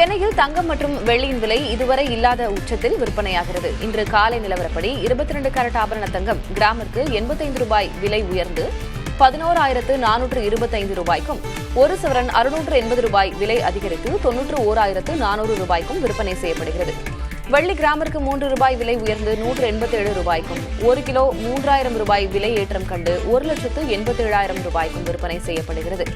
சென்னையில் தங்கம் மற்றும் வெள்ளியின் விலை இதுவரை இல்லாத உச்சத்தில் விற்பனையாகிறது. இன்று காலை நிலவரப்படி 22 கேரட் ஆபரண தங்கம் கிராமிற்கு 85 ரூபாய் விலை உயர்ந்து 11,425 ரூபாய்க்கும், ஒரு சவரன் 680 ரூபாய் விலை அதிகரித்து 91,400 ரூபாய்க்கும் விற்பனை செய்யப்படுகிறது. வெள்ளி கிராமிற்கு 3 ரூபாய் விலை உயர்ந்து 187 ரூபாய்க்கும், 1 கிலோ 3,000 ரூபாய் விலை ஏற்றம் கண்டு 1,87,000 ரூபாய்க்கும் விற்பனை செய்யப்படுகிறது.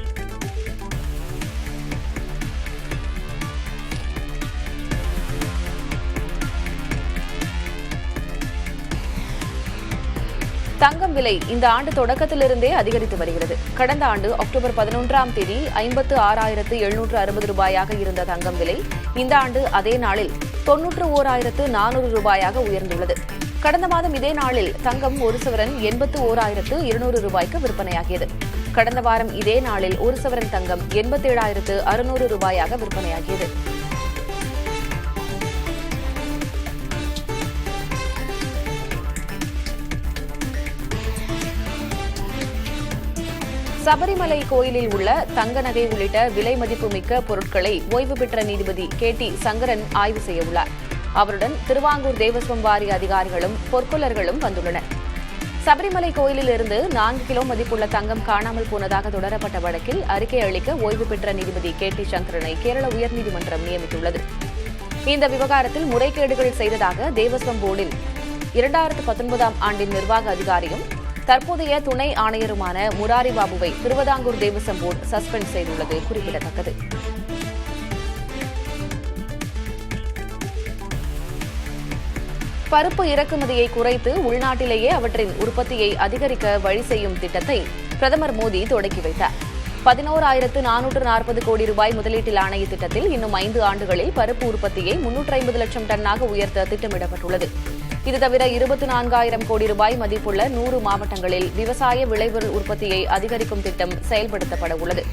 தங்கம் விலை இந்த ஆண்டு தொடக்கத்திலிருந்தே அதிகரித்து வருகிறது. கடந்த ஆண்டு அக்டோபர் 11ஆம் தேதி 56,760 ரூபாயாக இருந்த தங்கம் விலை இந்த ஆண்டு அதே நாளில் 91,400 ரூபாயாக உயர்ந்துள்ளது. கடந்த மாதம் இதே நாளில் தங்கம் ஒரு சவரன் 81,200 ரூபாய்க்கு விற்பனையாகியது. கடந்த வாரம் இதே நாளில் ஒரு சவரன் தங்கம் 87,600 ரூபாயாக விற்பனையாகியது. சபரிமலை கோயிலில் உள்ள தங்க நகை உள்ளிட்ட விலை மதிப்புமிக்க பொருட்களை ஓய்வு பெற்ற நீதிபதி KT சங்கரன் ஆய்வு செய்ய உள்ளார். அவருடன் திருவாங்கூர் தேவஸ்வம் வாரிய அதிகாரிகளும் பொற்கொல்லர்களும் வந்துள்ளனர். சபரிமலை கோயிலில் இருந்து 4 கிலோ மதிப்புள்ள தங்கம் காணாமல் போனதாக தொடரப்பட்ட வழக்கில் அறிக்கை அளிக்க ஓய்வு பெற்ற நீதிபதி KT சங்கரனை கேரள உயர்நீதிமன்றம் நியமித்துள்ளது. இந்த விவகாரத்தில் முறைகேடுகள் செய்ததாக தேவஸ்வம் போர்டில் 2019ஆம் ஆண்டின் நிர்வாக அதிகாரியும் தற்போதைய துணை ஆணையருமான முராரி பாபுவை திருவிதாங்கூர் தேவஸ்வம் போர்டு சஸ்பெண்ட் செய்துள்ளது குறிப்பிடத்தக்கது. பருப்பு இறக்குமதியை குறைத்து உள்நாட்டிலேயே அவற்றின் உற்பத்தியை அதிகரிக்க வழி செய்யும் திட்டத்தை பிரதமர் மோடி தொடக்கி வைத்தார். 11,440 கோடி ரூபாய் முதலீட்டிலான இத்திட்டத்தில் இன்னும் 5 ஆண்டுகளில் பருப்பு உற்பத்தியை 350 லட்சம் டன்னாக உயர்த்த திட்டமிடப்பட்டுள்ளது. இது தவிர 24,000 கோடி ரூபாய் மதிப்புள்ள 100 மாவட்டங்களில் விவசாய விளைபொருள் உற்பத்தியை அதிகரிக்கும் திட்டம் செயல்படுத்தப்பட உள்ளது.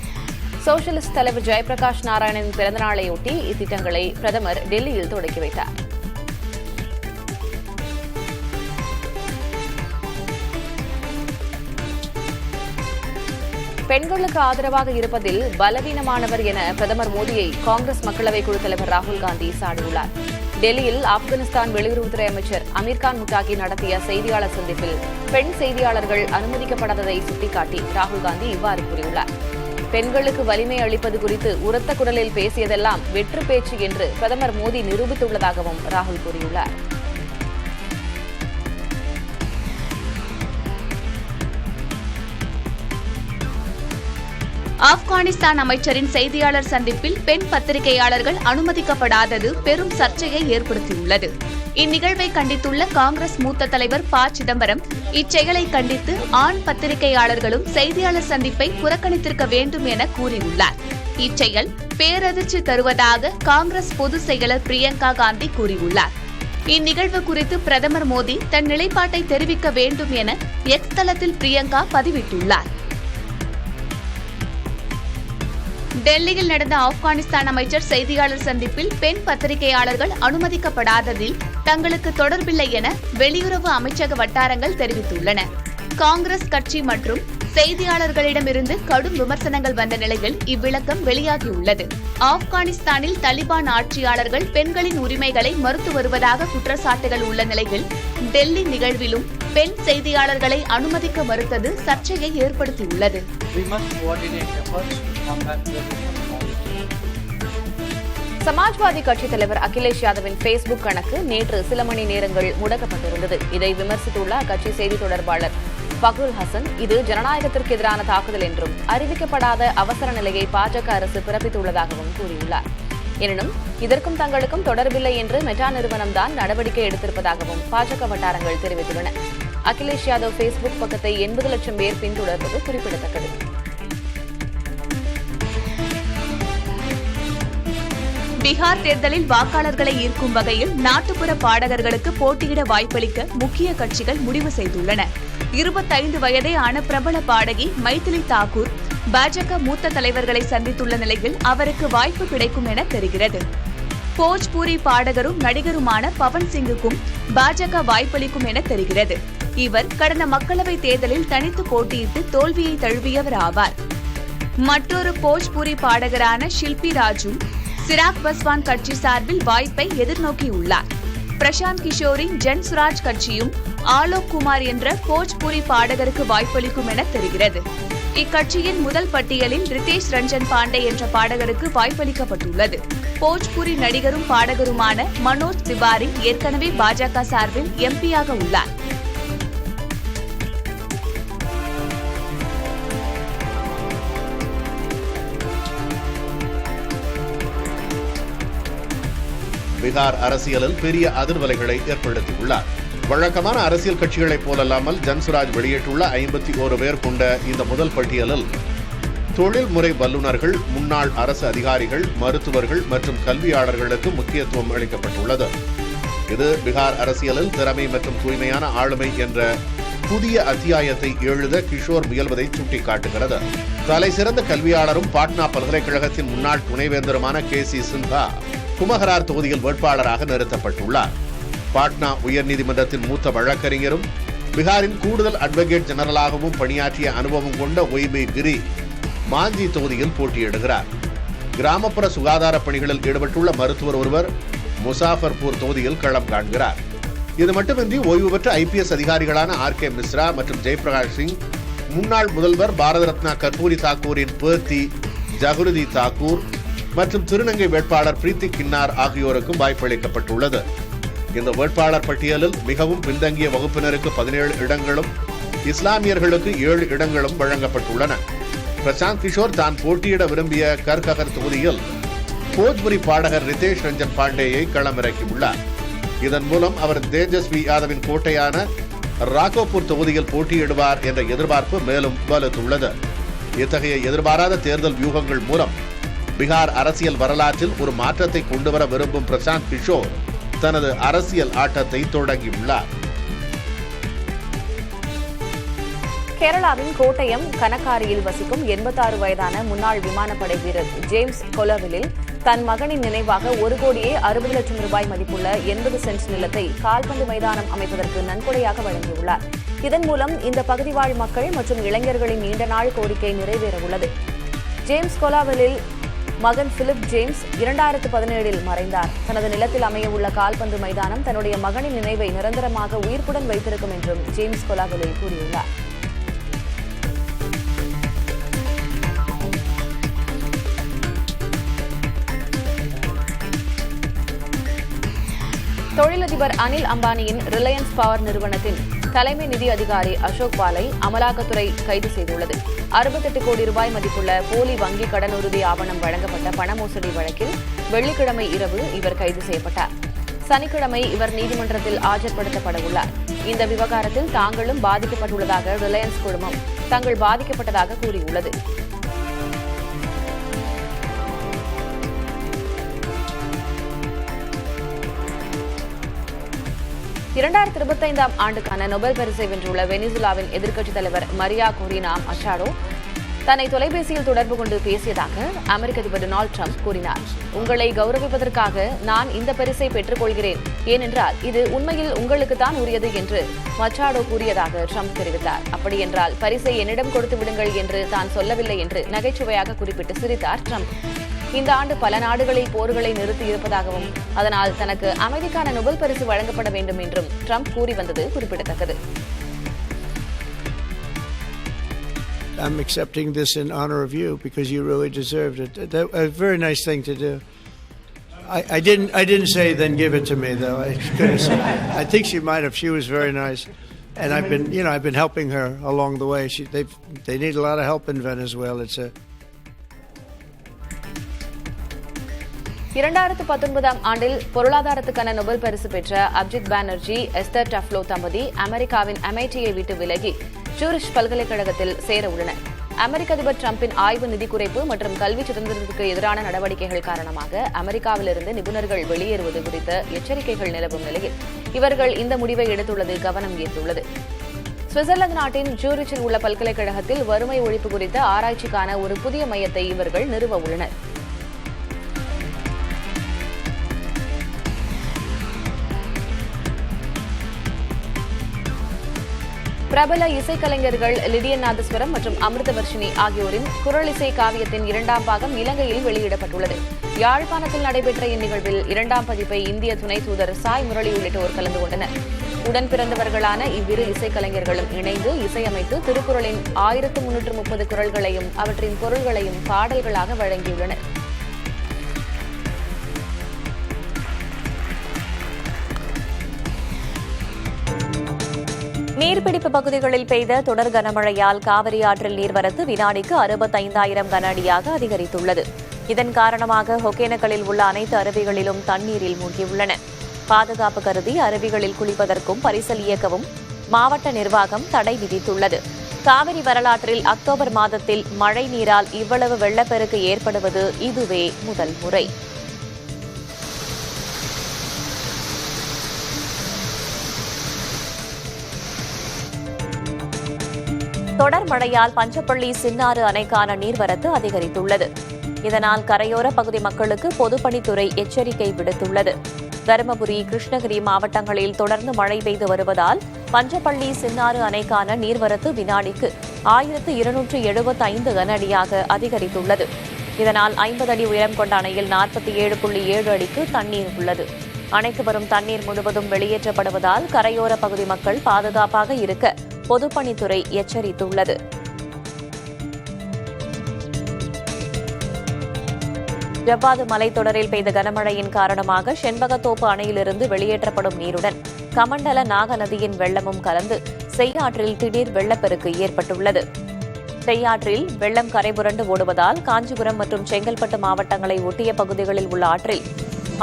சோஷலிஸ்ட் தலைவர் ஜெயபிரகாஷ் நாராயணனின் பிறந்தநாளையொட்டி இத்திட்டங்களை பிரதமர் டெல்லியில் தொடக்கி வைத்தார். பெண்களுக்கு ஆதரவாக இருப்பதில் பலவீனமானவர் என பிரதமர் மோடியை காங்கிரஸ் மக்களவைக் குழு தலைவர் ராகுல் காந்தி சாடியுள்ளார். டெல்லியில் ஆப்கானிஸ்தான் வெளியுறவுத்துறை அமைச்சர் அமீர்கான் முட்டாகி நடத்திய செய்தியாளர் சந்திப்பில் பெண் செய்தியாளர்கள் அனுமதிக்கப்படாததை சுட்டிக்காட்டி ராகுல் காந்தி இவ்வாறு கூறியுள்ளார். பெண்களுக்கு வலிமை அளிப்பது குறித்து உரத்த குரலில் பேசியதெல்லாம் வெற்று பேச்சு என்று பிரதமர் மோடி நிரூபித்துள்ளதாகவும் ராகுல் கூறியுள்ளார். ஆப்கானிஸ்தான் அமைச்சரின் செய்தியாளர் சந்திப்பில் பெண் பத்திரிகையாளர்கள் அனுமதிக்கப்படாதது பெரும் சர்ச்சையை ஏற்படுத்தியுள்ளது. இந்நிகழ்வை கண்டித்துள்ள காங்கிரஸ் மூத்த தலைவர் ப. சிதம்பரம் இச்செயலை கண்டித்து ஆண் பத்திரிகையாளர்களும் செய்தியாளர் சந்திப்பை புறக்கணித்திருக்க வேண்டும் என கூறியுள்ளார். இச்செயல் பேரதிர்ச்சி தருவதாக காங்கிரஸ் பொதுச் செயலர் பிரியங்கா காந்தி கூறியுள்ளார். இந்நிகழ்வு குறித்து பிரதமர் மோடி தன் நிலைப்பாட்டை தெரிவிக்க வேண்டும் என எக்ஸ் தளத்தில் பிரியங்கா பதிவிட்டுள்ளார். டெல்லியில் நடந்த ஆப்கானிஸ்தான் அமைச்சர் செய்தியாளர் சந்திப்பில் பெண் பத்திரிகையாளர்கள் அனுமதிக்கப்படாததில் தங்களுக்கு தொடர்பில்லை என வெளியுறவு அமைச்சக வட்டாரங்கள் தெரிவித்துள்ளன. காங்கிரஸ் கட்சி மற்றும் செய்தியாளர்களிடமிருந்து கடும் விமர்சனங்கள் வந்த நிலையில் இவ்விளக்கம் வெளியாகியுள்ளது. ஆப்கானிஸ்தானில் தலிபான் ஆட்சியாளர்கள் பெண்களின் உரிமைகளை மறுத்து வருவதாக குற்றச்சாட்டுகள் உள்ள நிலையில் டெல்லி நிகழ்விலும் பெண் செய்தியாளர்களை அனுமதிக்க மறுத்தது சர்ச்சையை ஏற்படுத்தியுள்ளது. சமாஜ்வாதி கட்சித் தலைவர் அகிலேஷ் யாதவின் பேஸ்புக் கணக்கு நேற்று சில மணி நேரங்கள் முடக்கப்பட்டிருந்தது. இதை விமர்சித்துள்ள அக்கட்சி செய்தி தொடர்பாளர் ஃபக்ருல் ஹசன், இது ஜனநாயகத்திற்கு எதிரான தாக்குதல் என்றும் அறிவிக்கப்படாத அவசர நிலையை பாஜக அரசு பிறப்பித்துள்ளதாகவும் கூறியுள்ளார். எனினும் இதற்கும் தங்களுக்கும் தொடர்பில்லை என்று மெட்டா நிறுவனம்தான் நடவடிக்கை எடுத்திருப்பதாகவும் பாஜக வட்டாரங்கள் தெரிவித்துள்ளன. அகிலேஷ் யாதவ் பேஸ்புக் பக்கத்தை 80 லட்சம் பேர் பின்தொடர்வது குறிப்பிடத்தக்கது. பீகார் தேர்தலில் வாக்காளர்களை ஈர்க்கும் வகையில் நாட்டுப்புற பாடகர்களுக்கு போட்டியிட வாய்ப்பளிக்க முக்கிய கட்சிகள் முடிவு செய்துள்ளன. 25 வயதே ஆன பிரபல பாடகி மைதிலி தாக்கூர் பாஜக மூத்த தலைவர்களை சந்தித்துள்ள நிலையில் அவருக்கு வாய்ப்பு கிடைக்கும் என தெரிகிறது. போஜ்பூரி பாடகரும் நடிகருமான பவன் சிங்குக்கும் பாஜக வாய்ப்பளிக்கும் என தெரிகிறது. இவர் கடந்த மக்களவைத் தேர்தலில் தனித்து போட்டியிட்டு தோல்வியை தழுவியவர் ஆவார். மற்றொரு போஜ்பூரி பாடகரான ஷில்பி ராஜும் சிராக் பஸ்வான் கட்சி சார்பில் வாய்ப்பை எதிர்நோக்கியுள்ளார். பிரசாந்த் கிஷோரின் ஜன் சுராஜ் கட்சியும் ஆலோக் குமார் என்ற போஜ்புரி பாடகருக்கு வாய்ப்பளிக்கும் என தெரிகிறது. இக்கட்சியின் முதல் பட்டியலில் ரிதேஷ் ரஞ்சன் பாண்டே என்ற பாடகருக்கு வாய்ப்பளிக்கப்பட்டுள்ளது. போஜ்புரி நடிகரும் பாடகருமான மனோஜ் திவாரி ஏற்கனவே பாஜக சார்பில் எம்பியாக உள்ளார். பீகார் அரசியலில் பெரிய அதிர்வலைகளை ஏற்படுத்தியுள்ளார். வழக்கமான அரசியல் கட்சிகளைப் போலல்லாமல் ஜன்சுராஜ் வெளியிட்டுள்ள 51 பேர் கொண்ட இந்த முதல் பட்டியலில் தொழில்முறை வல்லுநர்கள், முன்னாள் அரசு அதிகாரிகள், மருத்துவர்கள் மற்றும் கல்வியாளர்களுக்கு முக்கியத்துவம் அளிக்கப்பட்டுள்ளது. இது பீகார் அரசியலில் திறமை மற்றும் தூய்மையான ஆளுமை என்ற புதிய அத்தியாயத்தை எழுத கிஷோர் முயல்வதை சுட்டிக்காட்டுகிறது. தலைசிறந்த கல்வியாளரும் பாட்னா பல்கலைக்கழகத்தின் முன்னாள் துணைவேந்தருமான KC சின்ஹா குமஹரார் தொகுதியில் வேட்பாளராக நிறுத்தப்பட்டுள்ளார். பாட்னா உயர்நீதிமன்றத்தின் மூத்த வழக்கறிஞரும் பீகாரின் கூடுதல் அட்வொகேட் ஜெனரலாகவும் பணியாற்றிய அனுபவம் கொண்ட ஒய்பி கிரி மாஞ்சி தொகுதியில் போட்டியிடுகிறார். கிராமப்புற சுகாதார பணிகளில் ஈடுபட்டுள்ள மருத்துவர் ஒருவர் முசாஃபர்பூர் தொகுதியில் களம் காண்கிறார். இது மட்டுமின்றி ஓய்வு பெற்ற IPS அதிகாரிகளான RK மிஸ்ரா மற்றும் ஜெயபிரகாஷ் சிங், முன்னாள் முதல்வர் பாரத ரத்னா கர்பூரி தாக்கூரின் பேத்தி ஜகுருதி தாக்கூர் மற்றும் திருநங்கை வேட்பாளர் பிரீத்தி கின்னார் ஆகியோருக்கும் வாய்ப்பளிக்கப்பட்டுள்ளது. இந்த வேட்பாளர் பட்டியலில் மிகவும் பின்தங்கிய வகுப்பினருக்கு 17 இடங்களும் இஸ்லாமியர்களுக்கு 7 இடங்களும் வழங்கப்பட்டுள்ளன. பிரசாந்த் கிஷோர் தான் போட்டியிட விரும்பிய கர்ககர் தொகுதியில் போஜ்புரி பாடகர் ரிதேஷ் ரஞ்சன் பாண்டேயை களமிறக்கியுள்ளார். இதன் மூலம் அவர் தேஜஸ்வி யாதவின் கோட்டையான ராகோபூர் தொகுதியில் போட்டியிடுவார் என்ற எதிர்பார்ப்பு மேலும் வலுத்துள்ளது. இத்தகைய எதிர்பாராத தேர்தல் வியூகங்கள் மூலம் பீகார் அரசியல் வரலாற்றில் ஒரு மாற்றத்தை கொண்டுவர விரும்பும் பிரசாந்த் கிஷோர் தனது அரசியல் ஆட்டத்தை தொடங்கியுள்ளார். கேரளாவின் கோட்டயம் கனக்காரியில் வசிக்கும் 86 வயதான முன்னாள் விமானப்படை வீரர் ஜேம்ஸ் கொலவிலில் தன் மகனின் நினைவாக 1,60,00,000 ரூபாய் மதிப்புள்ள 80 சென்ட் நிலத்தை கால்பந்து மைதானம் அமைப்பதற்கு நன்கொடையாக வழங்கியுள்ளார். இதன் மூலம் இந்த பகுதி வாழ் மக்கள் மற்றும் இளைஞர்களின் நீண்ட நாள் கோரிக்கை நிறைவேறவுள்ளது. ஜேம்ஸ் கொலாவலில் மகன் பிலிப் ஜேம்ஸ் 2017 மறைந்தார். தனது நிலத்தில் அமையவுள்ள கால்பந்து மைதானம் தன்னுடைய மகனின் நினைவை நிரந்தரமாக உயிர்ப்புடன் வைத்திருக்கும் என்றும் ஜேம்ஸ் கொலாவலில் கூறியுள்ளார். தொழிலதிபர் அனில் அம்பானியின் ரிலையன்ஸ் பவர் நிறுவனத்தின் தலைமை நிதி அதிகாரி அசோக் பாலை அமலாக்கத்துறை கைது செய்துள்ளது. 68 கோடி ரூபாய் மதிப்புள்ள போலி வங்கி கடனுறுதி ஆவணம் வழங்கப்பட்ட பண மோசடி வழக்கில் வெள்ளிக்கிழமை இரவு இவர் கைது செய்யப்பட்டார். சனிக்கிழமை இவர் நீதிமன்றத்தில் ஆஜர்படுத்தப்பட உள்ளார். இந்த விவகாரத்தில் தாங்களும் பாதிக்கப்பட்டுள்ளதாக ரிலையன்ஸ் குழுமம் தாங்கள் பாதிக்கப்பட்டதாக கூறியுள்ளது. ஆண்டுக்கான நோபல் பரிசை வென்றுள்ள வெனிசுலாவின் எதிர்க்கட்சித் தலைவர் மரியா கொரினா மச்சாடோ தன்னை தொலைபேசியில் தொடர்பு கொண்டு பேசியதாக அமெரிக்க அதிபர் டொனால்டு ட்ரம்ப் கூறினார். உங்களை கௌரவிப்பதற்காக நான் இந்த பரிசை பெற்றுக் கொள்கிறேன், ஏனென்றால் இது உண்மையில் உங்களுக்குத்தான் உரியது என்று மச்சாடோ கூறியதாக ட்ரம்ப் தெரிவித்தார். அப்படியென்றால் பரிசை என்னிடம் கொடுத்து விடுங்கள் என்று தான் சொல்லவில்லை என்று நகைச்சுவையாக குறிப்பிட்டு சிரித்தார் ட்ரம்ப். இந்த ஆண்டு பல நாடுகளில் போர்களை நிறுத்தி இருப்பதாகவும் அதனால் தனக்கு அமைதிக்கான நோபல் பரிசு வழங்கப்பட வேண்டும் என்றும் ட்ரம்ப் கூறி வந்தது குறிப்பிடத்தக்கது. I'm accepting this in honor of you because you really deserved it. That's a very nice thing to do. I didn't say then give it to me though. I think she might have. She was very nice, and I've been helping her along the way. They need a lot of help in Venezuela. 2019 ஆண்டில் பொருளாதாரத்துக்கான Nobel பரிசு பெற்ற Abhijit Banerjee, Esther Duflo தம்பதி அமெரிக்காவின் MIT-யை விட்டு விலகி Zurich பல்கலைக்கழகத்தில் சேர உள்ளனர். அமெரிக்க அதிபர் டிரம்பின் ஆய்வு நிதி குறைப்பு மற்றும் கல்வி சுதந்திரத்திற்கு எதிரான நடவடிக்கைகள் காரணமாக அமெரிக்காவிலிருந்து நிபுணர்கள் வெளியேறுவது குறித்த எச்சரிக்கைகள் நிலவும் நிலையில் இவர்கள் இந்த முடிவை எடுத்துள்ளது கவனம் ஈர்த்துள்ளது. சுவிட்சர்லாந்து நாட்டின் ஜூரிச்சில் உள்ள பல்கலைக்கழகத்தில் வறுமை ஒழிப்பு குறித்த ஆராய்ச்சிக்கான ஒரு புதிய மையத்தை இவர்கள் நிறுவ உள்ளனர். பிரபல இசைக்கலைஞர்கள் லிடியன் நாதஸ்வரம் மற்றும் அமிர்தவர்ஷினி ஆகியோரின் குரல் இசை காவியத்தின் 2ஆம் பாகம் இலங்கையில் வெளியிடப்பட்டுள்ளது. யாழ்ப்பாணத்தில் நடைபெற்ற இந்நிகழ்வில் 2ஆம் பதிப்பை இந்திய துணை தூதர் சாய் முரளி உள்ளிட்டோர் கலந்து கொண்டனர். உடன் பிறந்தவர்களான இவ்விரு இசைக்கலைஞர்களும் இணைந்து இசையமைத்து திருக்குறளின் 1330 குறள்களையும் அவற்றின் பொருள்களையும் பாடல்களாக வழங்கியுள்ளனர். நீர்பிடிப்பு பகுதிகளில் பெய்த தொடர் கனமழையால் காவிரி ஆற்றில் நீர்வரத்து வினாடிக்கு 65,000 கன அடியாக அதிகரித்துள்ளது. இதன் காரணமாக ஒகேனக்கலில் உள்ள அனைத்து அருவிகளிலும் தண்ணீரில் மூழ்கியுள்ளன. பாதுகாப்பு கருதி அருவிகளில் குளிப்பதற்கும் பரிசல் இயக்கவும் மாவட்ட நிர்வாகம் தடை விதித்துள்ளது. காவிரி வரலாற்றில் அக்டோபர் மாதத்தில் மழை நீரால் இவ்வளவு வெள்ளப்பெருக்கு ஏற்படுவது இதுவே முதல் முறை. தொடர் மழையால் பஞ்சப்பள்ளி சின்னாறு அணைக்கான நீர்வரத்து அதிகரித்துள்ளது. இதனால் கரையோர பகுதி மக்களுக்கு பொதுப்பணித்துறை எச்சரிக்கை விடுத்துள்ளது. தருமபுரி, கிருஷ்ணகிரி மாவட்டங்களில் தொடர்ந்து மழை பெய்து வருவதால் பஞ்சப்பள்ளி சின்னாறு அணைக்கான நீர்வரத்து வினாடிக்கு 1275 கன அடியாக அதிகரித்துள்ளது. இதனால் 50 அடி உயரம் கொண்ட அணையில் 47.7 அடிக்கு தண்ணீர் உள்ளது. அணைக்கு வரும் தண்ணீர் முழுவதும் வெளியேற்றப்படுவதால் கரையோர பகுதி மக்கள் பாதுகாப்பாக இருக்க பொதுப்பணித்துறை எச்சரித்துள்ளது. ஜவ்வாது மலைத்தொடரில் பெய்த கனமழையின் காரணமாக செண்பகத்தோப்பு அணையிலிருந்து வெளியேற்றப்படும் நீருடன் கமண்டல நாக நதியின் வெள்ளமும் கலந்து செய்யாற்றில் திடீர் வெள்ளப்பெருக்கு ஏற்பட்டுள்ளது. செய்யாற்றில் வெள்ளம் கரைபுரண்டு ஓடுவதால் காஞ்சிபுரம் மற்றும் செங்கல்பட்டு மாவட்டங்களை ஒட்டிய பகுதிகளில் உள்ள ஆற்றில்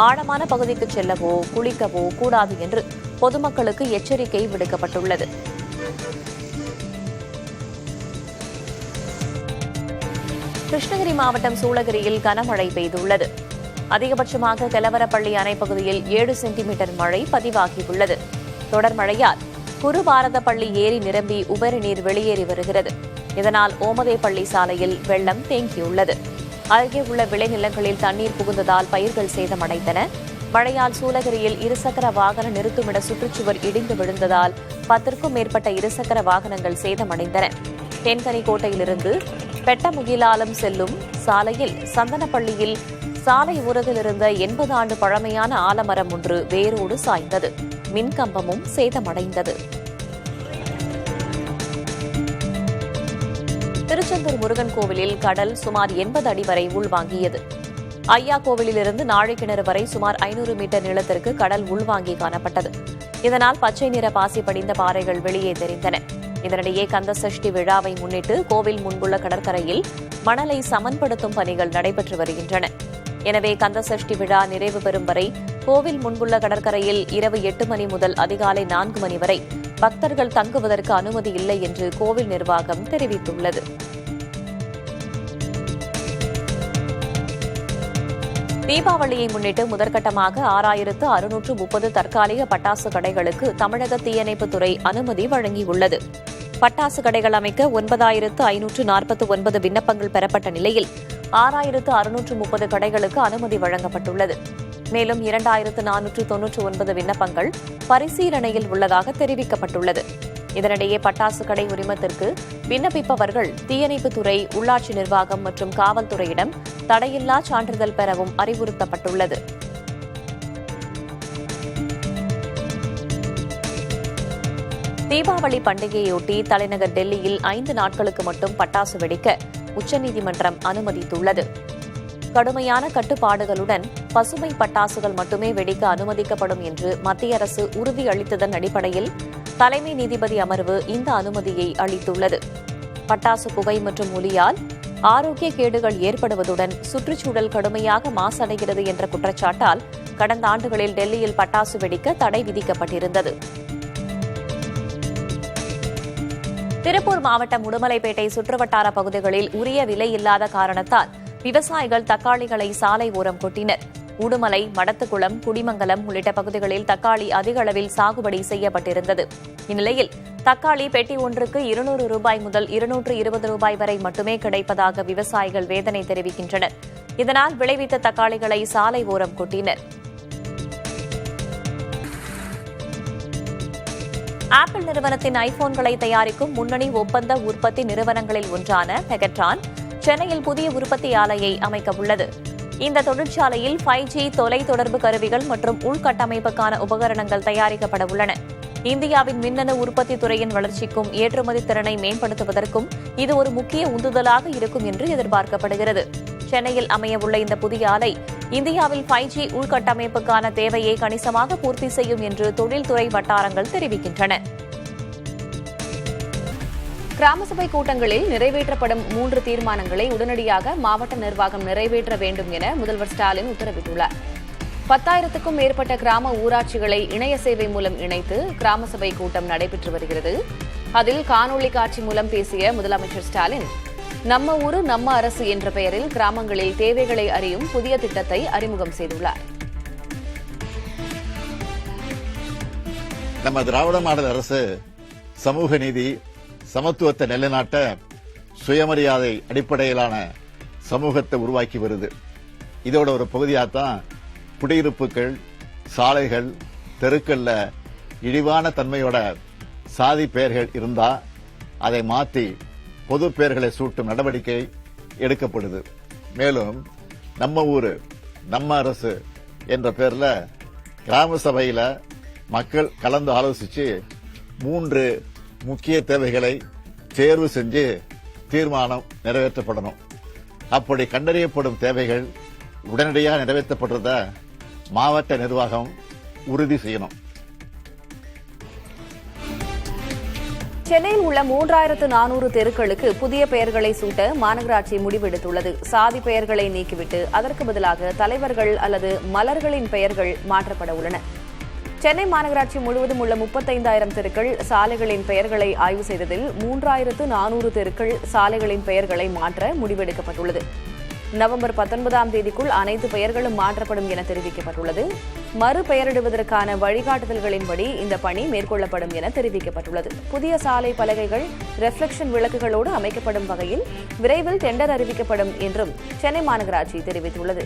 ஆழமான பகுதிக்கு செல்லவோ குளிக்கவோ கூடாது என்று பொதுமக்களுக்கு எச்சரிக்கை விடுக்கப்பட்டுள்ளது. கிருஷ்ணகிரி மாவட்டம் சூளகிரியில் கனமழை பெய்துள்ளது. அதிகபட்சமாக கெலவரப்பள்ளி அணை பகுதியில் 7 சென்டிமீட்டர் மழை பதிவாகியுள்ளது. தொடர் மழையால் குருபாரதப்பள்ளி ஏரி நிரம்பி உபரி நீர் வெளியேறி வருகிறது. இதனால் ஓமதேப்பள்ளி சாலையில் வெள்ளம் தேங்கியுள்ளது. அருகே உள்ள விளைநிலங்களில் தண்ணீர் புகுந்ததால் பயிர்கள் சேதமடைந்தன. மழையால் சூளகிரியில் இருசக்கர வாகன நிறுத்துமிட சுற்றுச்சுவர் இடிந்து விழுந்ததால் 10க்கும் மேற்பட்ட இருசக்கர வாகனங்கள் சேதமடைந்தன. தென்கனிக்கோட்டையிலிருந்து பெட்டமுகிலாலம் செல்லும் சாலையில் சந்தனப்பள்ளியில் சாலை ஓரத்தில் இருந்த 80 ஆண்டு பழமையான ஆலமரம் ஒன்று வேரோடு சாய்ந்தது. மின்கம்பமும் சேதமடைந்தது. திருச்செந்தூர் முருகன் கோவிலில் கடல் சுமார் 80 அடி வரை உள்வாங்கியது. ஐயா கோவிலிலிருந்து நாழிக்கிணறு வரை சுமார் 500 மீட்டர் நீளத்திற்கு கடல் உள்வாங்கி காணப்பட்டது. இதனால் பச்சை நிற பாசி படிந்த பாறைகள் வெளியே தெரிந்தன. இதனிடையே கந்தசஷ்டி விழாவை முன்னிட்டு கோவில் முன்புள்ள கடற்கரையில் மணலை சமன்படுத்தும் பணிகள் நடைபெற்று வருகின்றன. எனவே கந்தசஷ்டி விழா நிறைவு பெறும் வரை கோவில் முன்புள்ள கடற்கரையில் இரவு 8 மணி முதல் அதிகாலை 4 மணி வரை பக்தர்கள் தங்குவதற்கு அனுமதி இல்லை என்று கோவில் நிர்வாகம் தெரிவித்துள்ளது. தீபாவளியை முன்னிட்டு முதற்கட்டமாக 6630 தற்காலிக பட்டாசு கடைகளுக்கு தமிழக தீயணைப்புத்துறை அனுமதி வழங்கியுள்ளது. பட்டாசு கடைகள் அமைக்க 9549 விண்ணப்பங்கள் பெறப்பட்ட நிலையில் 6630 கடைகளுக்கு அனுமதி வழங்கப்பட்டுள்ளது. மேலும் 2499 விண்ணப்பங்கள் பரிசீலனையில் உள்ளதாக தெரிவிக்கப்பட்டுள்ளது. இதனிடையே பட்டாசு கடை உரிமத்திற்கு விண்ணப்பிப்பவர்கள் தீயணைப்புத்துறை, உள்ளாட்சி நிர்வாகம் மற்றும் காவல்துறையிடம் தடையில்லா சான்றிதழ் பெறவும் அறிவுறுத்தப்பட்டுள்ளது. தீபாவளி பண்டிகையொட்டி தலைநகர் டெல்லியில் 5 நாட்களுக்கு மட்டும் பட்டாசு வெடிக்க உச்சநீதிமன்றம் அனுமதித்துள்ளது. கடுமையான கட்டுப்பாடுகளுடன் பசுமை பட்டாசுகள் மட்டுமே வெடிக்க அனுமதிக்கப்படும் என்று மத்திய அரசு உறுதியளித்ததன் அடிப்படையில் தலைமை நீதிபதி அமர்வு இந்த அனுமதியை அளித்துள்ளது. பட்டாசு புகை மற்றும் ஒலியால் ஆரோக்கிய கேடுகள் ஏற்படுவதுடன் சுற்றுச்சூழல் கடுமையாக மாசடைகிறது என்ற குற்றச்சாட்டால் கடந்த ஆண்டுகளில் டெல்லியில் பட்டாசு வெடிக்க தடை விதிக்கப்பட்டிருந்தது. திருப்பூர் மாவட்டம் உடுமலைப்பேட்டை சுற்றுவட்டார பகுதிகளில் உரிய விலை இல்லாத காரணத்தால் விவசாயிகள் தக்காளிகளை சாலை ஓரம் கொட்டினர். உடுமலை, மடத்துக்குளம், குடிமங்கலம் உள்ளிட்ட பகுதிகளில் தக்காளி அதிக அளவில் சாகுபடி செய்யப்பட்டிருந்தது. இந்நிலையில் தக்காளி பெட்டி ஒன்றுக்கு 200 ரூபாய் முதல் 220 ரூபாய் வரை மட்டுமே கிடைப்பதாக விவசாயிகள் வேதனை தெரிவிக்கின்றனர். இதனால் விளைவித்த தக்காளிகளை சாலை ஓரம் கொட்டினர். ஆப்பிள் நிறுவனத்தின் ஐபோன்களை தயாரிக்கும் முன்னணி ஒப்பந்த உற்பத்தி நிறுவனங்களில் ஒன்றான பெகட்ரான் சென்னையில் புதிய உற்பத்தி ஆலையை அமைக்க உள்ளது. இந்த தொழிற்சாலையில் 5G தொலைத்தொடர்பு கருவிகள் மற்றும் உள்கட்டமைப்புக்கான உபகரணங்கள் தயாரிக்கப்பட உள்ளன. இந்தியாவின் மின்னணு உற்பத்தி துறையின் வளர்ச்சிக்கும் ஏற்றுமதி திறனை மேம்படுத்துவதற்கும் இது ஒரு முக்கிய உந்துதலாக இருக்கும் என்று எதிர்பார்க்கப்படுகிறது. சென்னையில் அமையவுள்ள இந்த புதிய ஆலை இந்தியாவில் 5G உள்கட்டமைப்புக்கான தேவையை கணிசமாக பூர்த்தி செய்யும் என்று தொழில்துறை வட்டாரங்கள் தெரிவிக்கின்றன. கிராம சபை கூட்டங்களில் நிறைவேற்றப்படும் 3 தீர்மானங்களை உடனடியாக மாவட்ட நிர்வாகம் நிறைவேற்ற வேண்டும் என முதல்வர் ஸ்டாலின் உத்தரவிட்டுள்ளார். 10,000க்கும் மேற்பட்ட கிராம ஊராட்சிகளை இணைய சேவை மூலம் இணைத்து கிராம சபை கூட்டம் நடைபெற்று வருகிறது. அதில் காணொலி காட்சி மூலம் பேசிய முதலமைச்சர் ஸ்டாலின், நம்ம ஊரு நம்ம அரசு என்ற பெயரில் கிராமங்களில் தேவைகளை அறியும் புதிய திட்டத்தை அறிமுகம் செய்துள்ளார். நம்ம திராவிட மாடல் அரசு சமூக நீதி, சமத்துவத்தை நிலைநாட்ட சுயமரியாதை அடிப்படையிலான சமூகத்தை உருவாக்கி வருது. இதோட ஒரு பகுதியாகத்தான் குடியிருப்புகள், சாலைகள், தெருக்கள்ல இழிவான தன்மையோட சாதி பெயர்கள் இருந்தா அதை மாற்றி பொது பெயர்களை சூட்டும் நடவடிக்கை எடுக்கப்படுது. மேலும் நம்ம ஊரு நம்ம அரசு என்ற பெயர்ல கிராம சபையில மக்கள் கலந்து ஆலோசிச்சு 3 முக்கிய தேவைகளை தேர்வு செஞ்சு தீர்மானம் நிறைவேற்றப்படணும். அப்படி கண்டறியப்படும் தேவைகள் உடனடியாக நிறைவேற்றப்படுறத மாவட்ட நிர்வாகம் உறுதி செய்யணும். சென்னையில் உள்ள 3400 தெருக்களுக்கு புதிய பெயர்களை சூட்ட மாநகராட்சி முடிவெடுத்துள்ளது. சாதி பெயர்களை நீக்கிவிட்டு அதற்கு பதிலாக தலைவர்கள் அல்லது மலர்களின் பெயர்கள் மாற்றப்பட உள்ளன. சென்னை மாநகராட்சி முழுவதும் உள்ள 35,000 தெருக்கள் சாலைகளின் பெயர்களை ஆய்வு செய்ததில் 3400 தெருக்கள் சாலைகளின் பெயர்களை மாற்ற முடிவெடுக்கப்பட்டுள்ளது. நவம்பர் 19ஆம் தேதிக்குள் அனைத்து பெயர்களும் மாற்றப்படும் என தெரிவிக்கப்பட்டுள்ளது. மறுபெயரிடுவதற்கான வழிகாட்டுதல்களின்படி இந்த பணி மேற்கொள்ளப்படும் என தெரிவிக்கப்பட்டுள்ளது. புதிய சாலை பலகைகள் ரெஃப்ளெக்ஷன் விளக்குகளோடு அமைக்கப்படும் வகையில் விரைவில் டெண்டர் அறிவிக்கப்படும் என்றும் சென்னை மாநகராட்சி தெரிவித்துள்ளது.